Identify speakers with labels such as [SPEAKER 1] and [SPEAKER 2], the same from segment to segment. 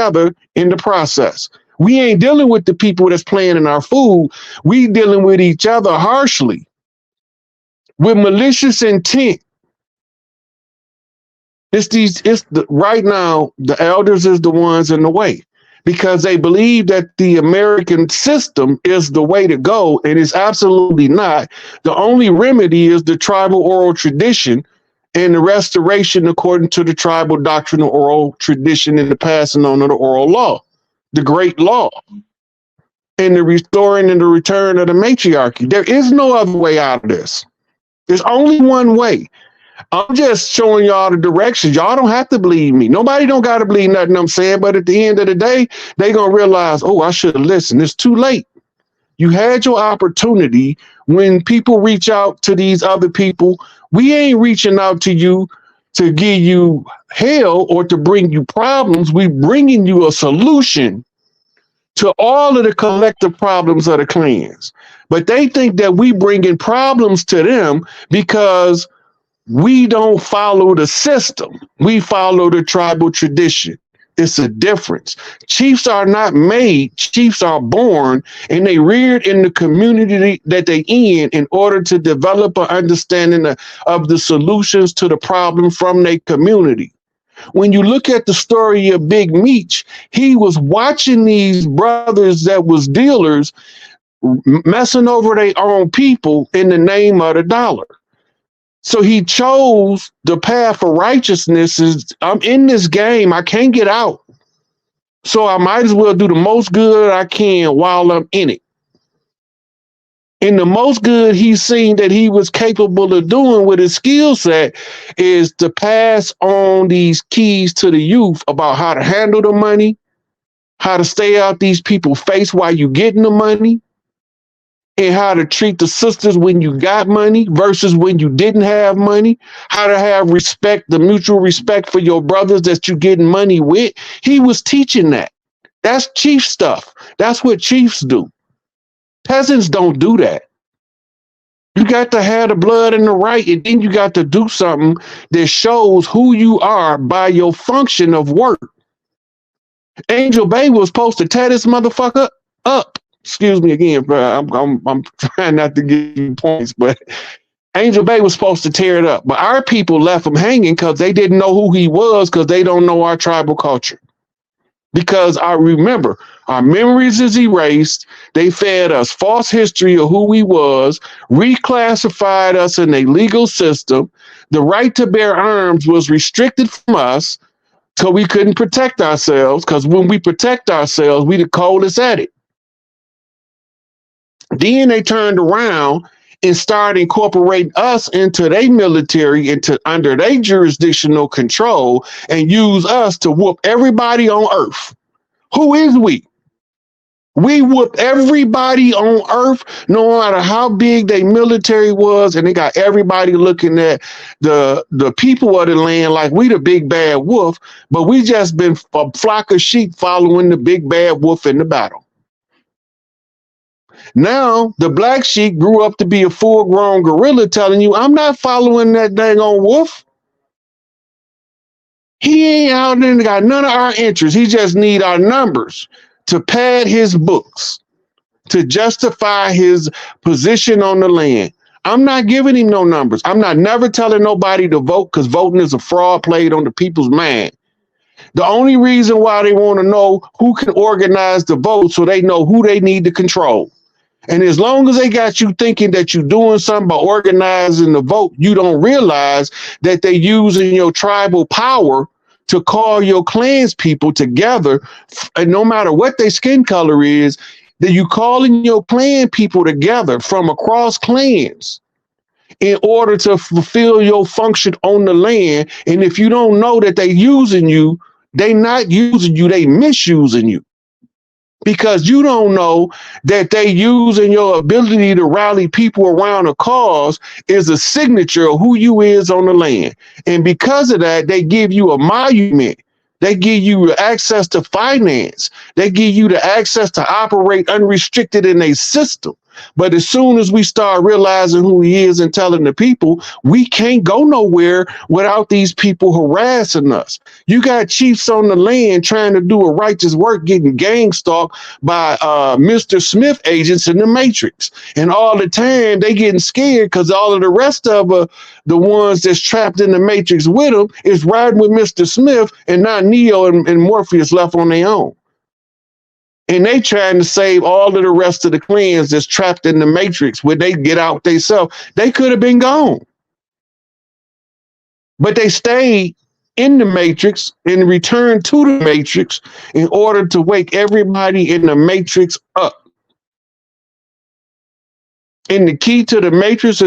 [SPEAKER 1] together in the process. We ain't dealing with the people that's playing in our food. We dealing with each other harshly with malicious intent. Right now, the elders is the ones in the way because they believe that the American system is the way to go, and it's absolutely not. The only remedy is the tribal oral tradition and the restoration according to the tribal doctrinal oral tradition and the passing on of the oral law, the great law, and the restoring and the return of the matriarchy. There is no other way out of this. There's only one way. I'm just showing y'all the directions. Y'all don't have to believe me. Nobody don't got to believe nothing I'm saying, but at the end of the day, they going to realize, oh, I should have listened. It's too late. You had your opportunity. When people reach out to these other people, we ain't reaching out to you to give you hell or to bring you problems. We bringing you a solution to all of the collective problems of the clans. But they think that we bringing problems to them because we don't follow the system. We follow the tribal tradition. It's a difference. Chiefs are not made. Chiefs are born, and they reared in the community that they in order to develop an understanding of the solutions to the problem from their community. When you look at the story of Big Meech, he was watching these brothers that was dealers messing over their own people in the name of the dollar. So he chose the path of righteousness. I'm in this game. I can't get out. So I might as well do the most good I can while I'm in it. And the most good he's seen that he was capable of doing with his skill set is to pass on these keys to the youth about how to handle the money, how to stay out these people's face while you getting the money, and how to treat the sisters when you got money versus when you didn't have money, how to have respect, the mutual respect for your brothers that you getting money with. He was teaching that. That's chief stuff. That's what chiefs do. Peasants don't do that. You got to have the blood and the right, and then you got to do something that shows who you are by your function of work. Angel Bay was supposed to tear this motherfucker up. Excuse me again, bro. I'm trying not to give you points, but Angel Bay was supposed to tear it up. But our people left him hanging because they didn't know who he was because they don't know our tribal culture. Because I remember our memories is erased. They fed us false history of who we was, reclassified us in a legal system. The right to bear arms was restricted from us so we couldn't protect ourselves, because when we protect ourselves, we the coldest at it. Then they turned around and started incorporating us into their military, into under their jurisdictional control, and use us to whoop everybody on earth. Who is we? We whooped everybody on earth, no matter how big their military was, and they got everybody looking at the people of the land like we the big bad wolf, but we just been a flock of sheep following the big bad wolf in the battle. Now, the black sheep grew up to be a full-grown gorilla telling you, I'm not following that dang on wolf. He ain't out there and got none of our interests. He just need our numbers to pad his books, to justify his position on the land. I'm not giving him no numbers. I'm not never telling nobody to vote because voting is a fraud played on the people's mind. The only reason why they want to know who can organize the vote so they know who they need to control. And as long as they got you thinking that you're doing something by organizing the vote, you don't realize that they're using your tribal power to call your clans people together. And no matter what their skin color is, that you calling your clan people together from across clans in order to fulfill your function on the land. And if you don't know that they're using you, they not using you, they misusing you. Because you don't know that they using your ability to rally people around a cause is a signature of who you is on the land. And because of that, they give you a monument. They give you access to finance. They give you the access to operate unrestricted in a system. But as soon as we start realizing who he is and telling the people, we can't go nowhere without these people harassing us. You got chiefs on the land trying to do a righteous work, getting gang stalked by Mr. Smith agents in the Matrix. And all the time they getting scared because all of the rest of the ones that's trapped in the Matrix with them is riding with Mr. Smith, and not Neo and Morpheus left on their own. And they trying to save all of the rest of the clans that's trapped in the Matrix. When they get out themselves, they could have been gone. But they stayed in the Matrix and returned to the Matrix in order to wake everybody in the Matrix up. And the key to the Matrix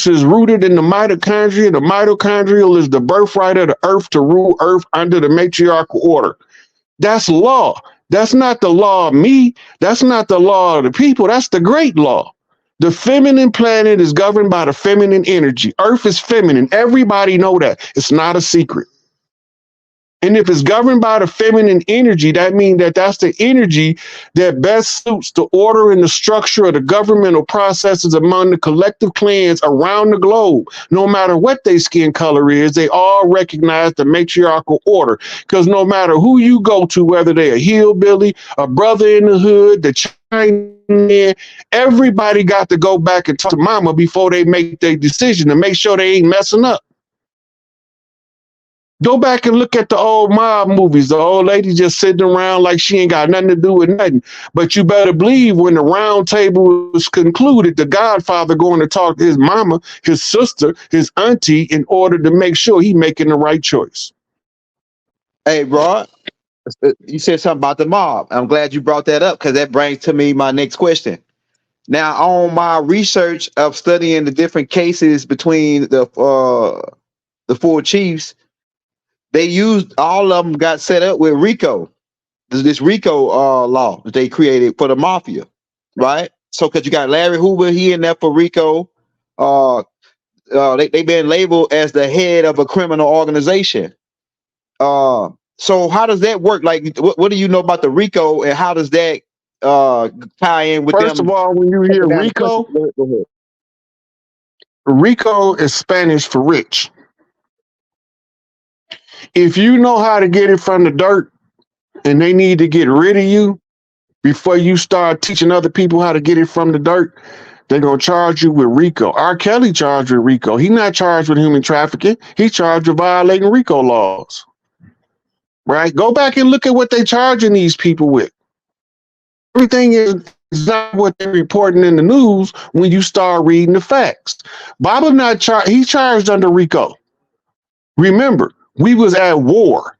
[SPEAKER 1] is rooted in the mitochondria. The mitochondrial is the birthright of the earth to rule earth under the matriarchal order. That's law. That's not the law of me. That's not the law of the people. That's the great law. The feminine planet is governed by the feminine energy. Earth is feminine. Everybody know that. It's not a secret. And if it's governed by the feminine energy, that means that that's the energy that best suits the order and the structure of the governmental processes among the collective clans around the globe. No matter what their skin color is, they all recognize the matriarchal order. Because no matter who you go to, whether they're a hillbilly, a brother in the hood, the Chinese, everybody got to go back and talk to mama before they make their decision to make sure they ain't messing up. Go back and look at the old mob movies. The old lady just sitting around like she ain't got nothing to do with nothing. But you better believe when the round table was concluded, the Godfather going to talk to his mama, his sister, his auntie in order to make sure he making the right choice.
[SPEAKER 2] Hey, bro, you said something about the mob. I'm glad you brought that up because that brings to me my next question. Now, on my research of studying the different cases between the 4 chiefs, they used all of them got set up with RICO, this RICO law that they created for the mafia, right? So, because you got Larry Hoover, he in there for RICO. They been labeled as the head of a criminal organization. So, how does that work? Like, what do you know about the RICO, and how does that tie in with
[SPEAKER 1] First
[SPEAKER 2] them?
[SPEAKER 1] of all, when you hear RICO,
[SPEAKER 2] go ahead.
[SPEAKER 1] RICO is Spanish for rich. If you know how to get it from the dirt and they need to get rid of you before you start teaching other people how to get it from the dirt, they're going to charge you with RICO. R. Kelly charged with RICO. He's not charged with human trafficking. He's charged with violating RICO laws. Right? Go back and look at what they're charging these people with. Everything is not what they're reporting in the news when you start reading the facts. Baba not charged. He's charged under RICO. Remember, we was at war.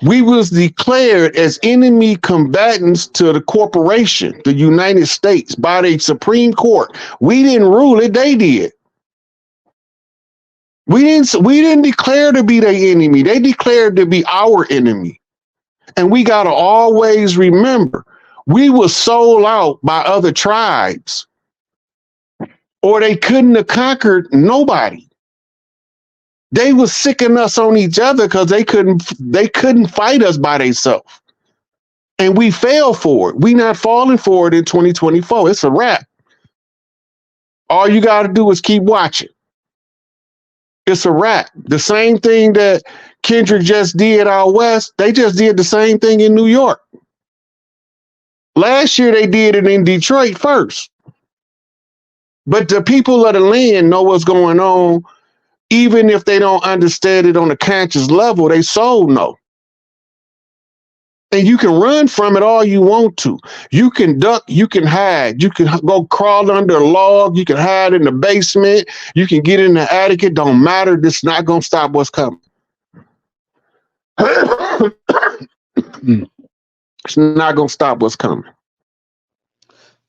[SPEAKER 1] We was declared as enemy combatants to the corporation, the United States, by the Supreme Court. We didn't rule it, they did. We didn't declare to be their enemy. They declared to be our enemy. And we got to always remember, we were sold out by other tribes, or they couldn't have conquered nobody. They was sicking us on each other because they couldn't fight us by themselves. And we fell for it. We not falling for it in 2024. It's a wrap. All you got to do is keep watching. It's a wrap. The same thing that Kendrick just did out west, they just did the same thing in New York. Last year, they did it in Detroit first. But the people of the land know what's going on. Even if they don't understand it on a conscious level, they soul know. And you can run from it all you want to. You can duck, you can hide, you can go crawl under a log, you can hide in the basement, you can get in the attic. It don't matter. This is not going to stop what's coming. It's not going to stop what's coming.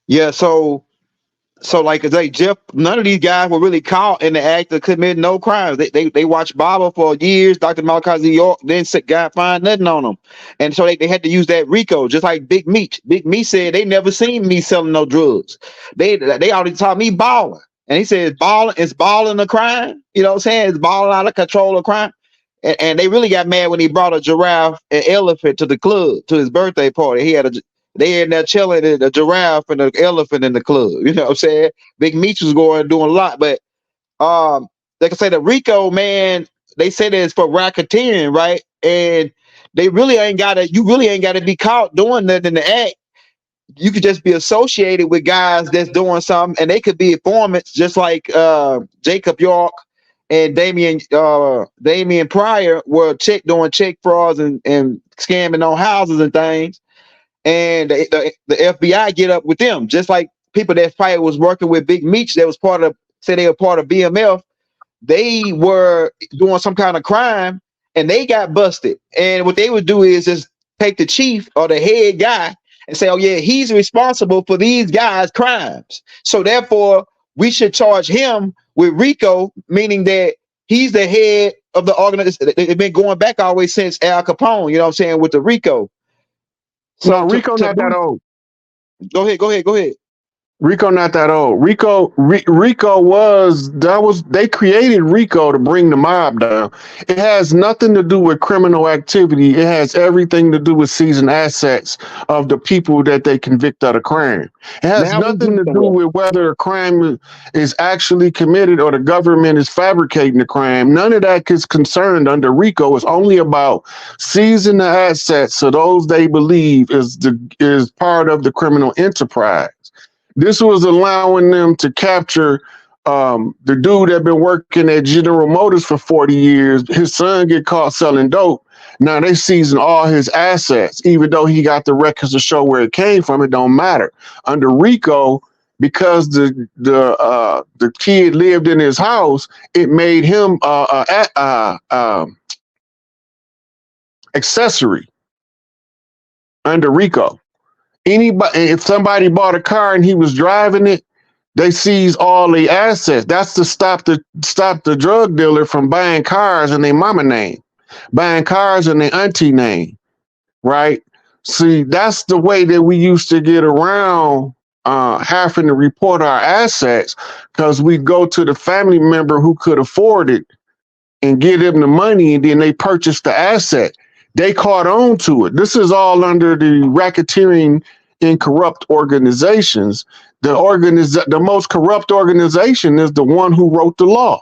[SPEAKER 2] Yeah, so like Jeff, none of these guys were really caught in the act of committing no crimes. They watched Baba for years, Dr. Malachi York, then God find nothing on them. And so they had to use that RICO, just like Big Meech. Big Meech said they never seen me selling no drugs. They already taught me balling. And he said it's balling a crime. You know what I'm saying? It's balling out of control of crime. And they really got mad when he brought a giraffe and elephant to the club, to his birthday party. He had They in there chilling, the giraffe and the elephant in the club. You know what I'm saying? Big Meech was going doing a lot, but like I say, the RICO, man, they say that it's for racketeering, right? And they really ain't gotta, you really ain't gotta be caught doing nothing in the act. You could just be associated with guys that's doing something, and they could be informants, just like Jacob York and Damian Pryor were doing check frauds and scamming on houses and things. And the FBI get up with them, just like people that probably was working with Big Meech that was say they were part of BMF. They were doing some kind of crime and they got busted. And what they would do is just take the chief or the head guy and say, oh yeah, he's responsible for these guys' crimes. So therefore, we should charge him with RICO, meaning that he's the head of the organization. They've been going back always since Al Capone, you know what I'm saying, with the RICO.
[SPEAKER 1] So no, RICO not that old.
[SPEAKER 2] Go ahead.
[SPEAKER 1] RICO not that old. RICO they created RICO to bring the mob down. It has nothing to do with criminal activity. It has everything to do with seizing assets of the people that they convict of a crime. It has nothing to do with whether a crime is actually committed or the government is fabricating the crime. None of that is concerned under RICO. It's only about seizing the assets of those they believe is part of the criminal enterprise. This was allowing them to capture the dude that been working at General Motors for 40 years. His son get caught selling dope. Now they seizing all his assets, even though he got the records to show where it came from. It don't matter. Under RICO, because the kid lived in his house, it made him accessory under RICO. Anybody, if somebody bought a car and he was driving it, they seize all the assets. That's to stop the drug dealer from buying cars in their mama name, buying cars in their auntie name, right? See, that's the way that we used to get around having to report our assets, because we go to the family member who could afford it and give them the money, and then they purchase the asset. They caught on to it. This is all under the racketeering and corrupt organizations. The most corrupt organization is the one who wrote the law.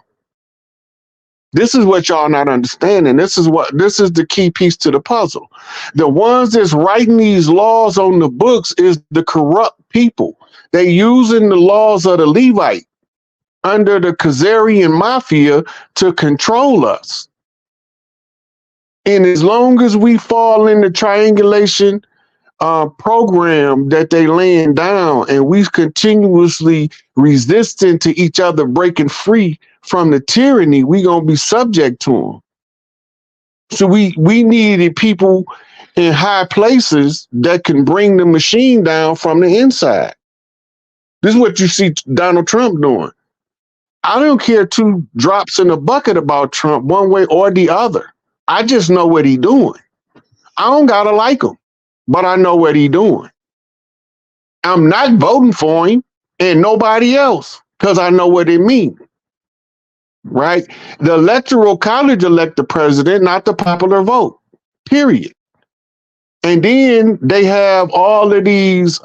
[SPEAKER 1] This is what y'all not understanding. This is the key piece to the puzzle. The ones that's writing these laws on the books is the corrupt people. They using the laws of the Levite under the Khazarian mafia to control us. And as long as we fall in the triangulation program that they laying down, and we continuously resistant to each other breaking free from the tyranny, we gonna be subject to them. So we needed people in high places that can bring the machine down from the inside. This is what you see Donald Trump doing. I don't care two drops in a bucket about Trump one way or the other. I just know what he doing. I don't gotta like him, but I know what he doing. I'm not voting for him and nobody else because I know what it means, right? The Electoral College elect the president, not the popular vote, period. And then they have all of these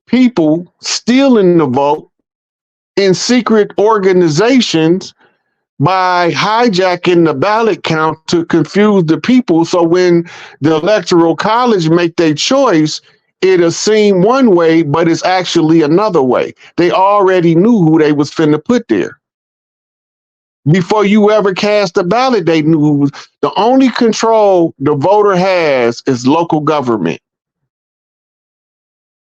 [SPEAKER 1] people stealing the vote in secret organizations by hijacking the ballot count to confuse the people. So when the Electoral College make their choice, it'll seem one way, but it's actually another way. They already knew who they was finna put there. Before you ever cast a ballot, they knew the only control the voter has is local government.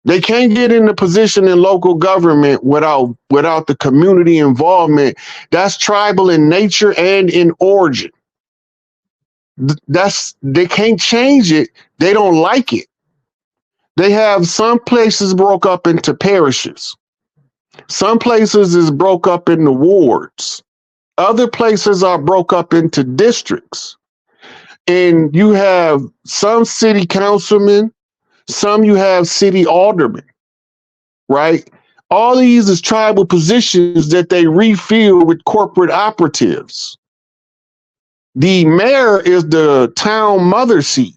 [SPEAKER 1] They can't get in the position in local government without the community involvement. That's tribal in nature and in origin. They can't change it. They don't like it. They have some places broke up into parishes. Some places is broke up into wards. Other places are broke up into districts. And you have some city councilmen, some you have city aldermen, right? All these is tribal positions that they refill with corporate operatives. The mayor is the town mother seat.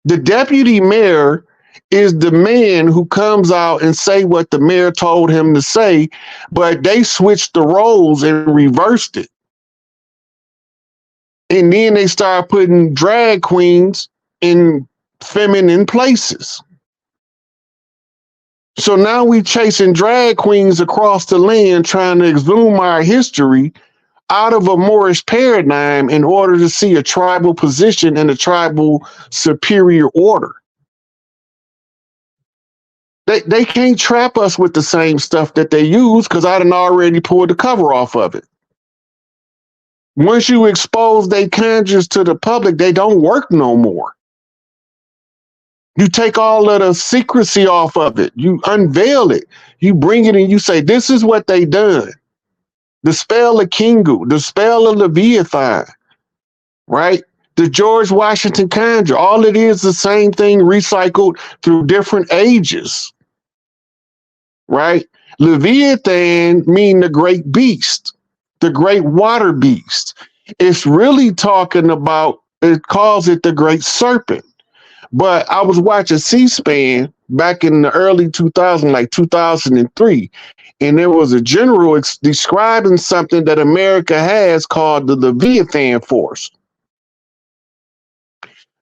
[SPEAKER 1] The deputy mayor is the man who comes out and say what the mayor told him to say, but they switched the roles and reversed it. And then they start putting drag queens in feminine places. So now we chasing drag queens across the land trying to exhume our history out of a Moorish paradigm in order to see a tribal position and a tribal superior order. They can't trap us with the same stuff that they use because I done already pulled the cover off of it. Once you expose their conjures to the public, they don't work no more. You take all of the secrecy off of it. You unveil it. You bring it and you say, this is what they done. The spell of Kingu, the spell of Leviathan, right? The George Washington conjure. All it is the same thing recycled through different ages, right? Leviathan mean the great beast, the great water beast. It's really talking about, it calls it the great serpent. But I was watching C-SPAN back in the early 2000s, like 2003, and there was a general describing something that America has called the Leviathan Force.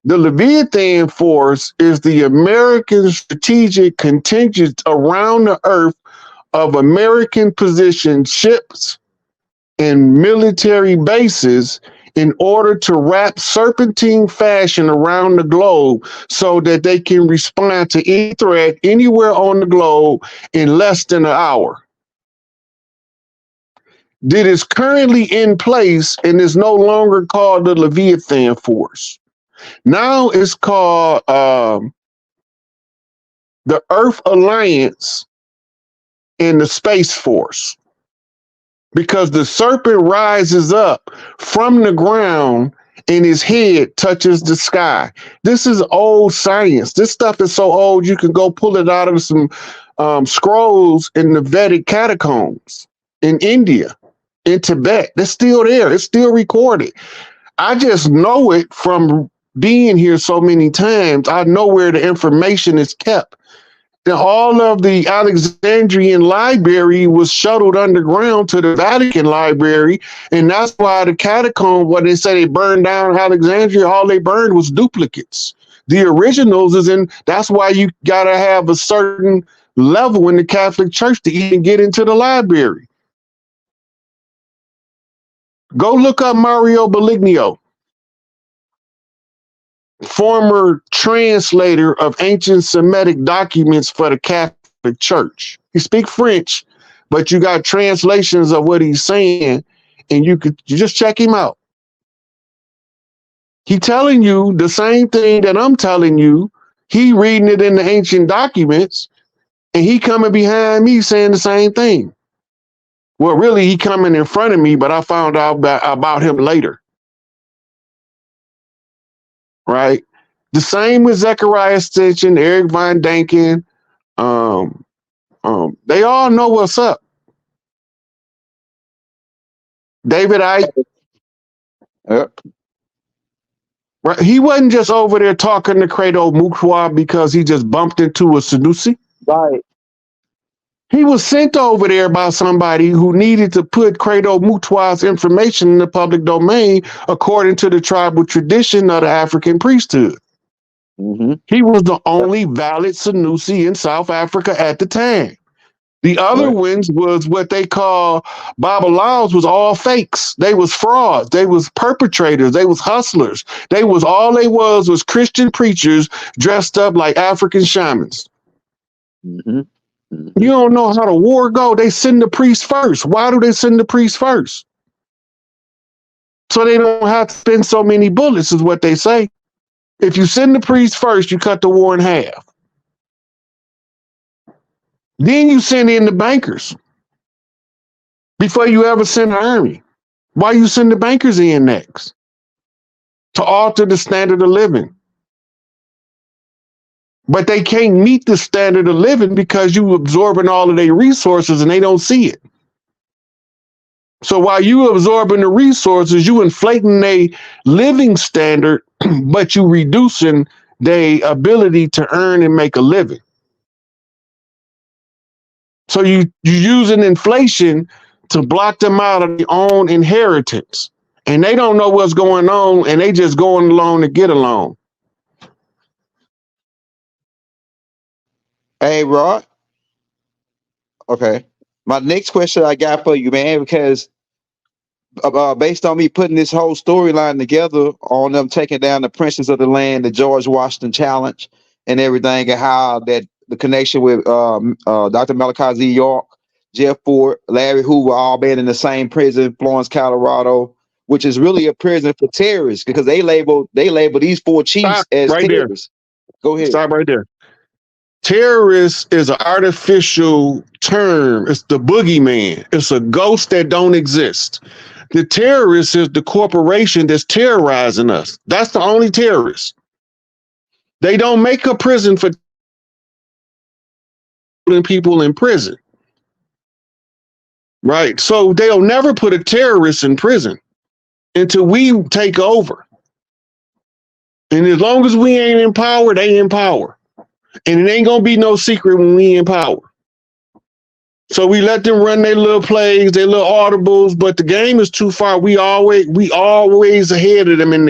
[SPEAKER 1] The Leviathan Force is the American strategic contingent around the earth of American positioned ships and military bases in order to wrap serpentine fashion around the globe so that they can respond to any threat anywhere on the globe in less than an hour. That is currently in place and is no longer called the Leviathan Force. Now it's called the Earth Alliance and the Space Force, because the serpent rises up from the ground and his head touches the sky. This is old science. This stuff is so old you can go pull it out of some scrolls in the Vedic catacombs in India, in Tibet. It's still there. It's still recorded. I just know it from being here so many times. I know where the information is kept. And all of the Alexandrian library was shuttled underground to the Vatican library. And that's why the catacomb, what they say they burned down Alexandria, all they burned was duplicates. The originals is in, that's why you got to have a certain level in the Catholic Church to even get into the library. Go look up Mario Bellagio, former translator of ancient Semitic documents for the Catholic Church. He speaks French, but you got translations of what he's saying, and you just check him out. He telling you the same thing that I'm telling you. He reading it in the ancient documents, and he coming behind me saying the same thing. Well, really, he coming in front of me, but I found out about him later. Right? The same with Zechariah Sitchin, Eric Von Daniken. They all know what's up. David Icke.
[SPEAKER 2] Yep.
[SPEAKER 1] Right? He wasn't just over there talking to Credo Mutwa because he just bumped into a Sanusi.
[SPEAKER 2] Right.
[SPEAKER 1] He was sent over there by somebody who needed to put Credo Mutwa's information in the public domain according to the tribal tradition of the African priesthood.
[SPEAKER 2] Mm-hmm.
[SPEAKER 1] He was the only valid Sanusi in South Africa at the time. The other ones was what they call Babalaos, was all fakes. They was frauds. They was perpetrators. They was hustlers. They was all they was Christian preachers dressed up like African shamans.
[SPEAKER 2] Mm-hmm. Mm-hmm.
[SPEAKER 1] You don't know how the war go. They send the priest first. Why do they send the priest first? So they don't have to spend so many bullets, is what they say. If you send the priest first, you cut the war in half. Then you send in the bankers before you ever send an army. Why you send the bankers in next? To alter the standard of living. But they can't meet the standard of living because you absorbing all of their resources and they don't see it. So while you absorbing the resources, you inflating a living standard, but you reducing their ability to earn and make a living. So you're using inflation to block them out of their own inheritance. And they don't know what's going on, and they just going along to get along.
[SPEAKER 2] Hey, Rod. Okay. My next question I got for you, man, because based on me putting this whole storyline together on them taking down the Princes of the Land, the George Washington Challenge, and everything, and how that the connection with Dr. Malachi Z. York, Jeff Ford, Larry Hoover, all been in the same prison, Florence, Colorado, which is really a prison for terrorists because they label these four chiefs
[SPEAKER 1] Stop
[SPEAKER 2] as
[SPEAKER 1] right there.
[SPEAKER 2] terrorists. Go ahead.
[SPEAKER 1] Stop right there. Terrorist is an artificial term. It's the boogeyman. It's a ghost that don't exist. The terrorist is the corporation that's terrorizing us. That's the only terrorist. They don't make a prison for people in prison. Right. So they'll never put a terrorist in prison until we take over. And as long as we ain't in power, they in power. And it ain't gonna be no secret when we in power. So we let them run their little plays, their little audibles, but the game is too far. We always ahead of them in the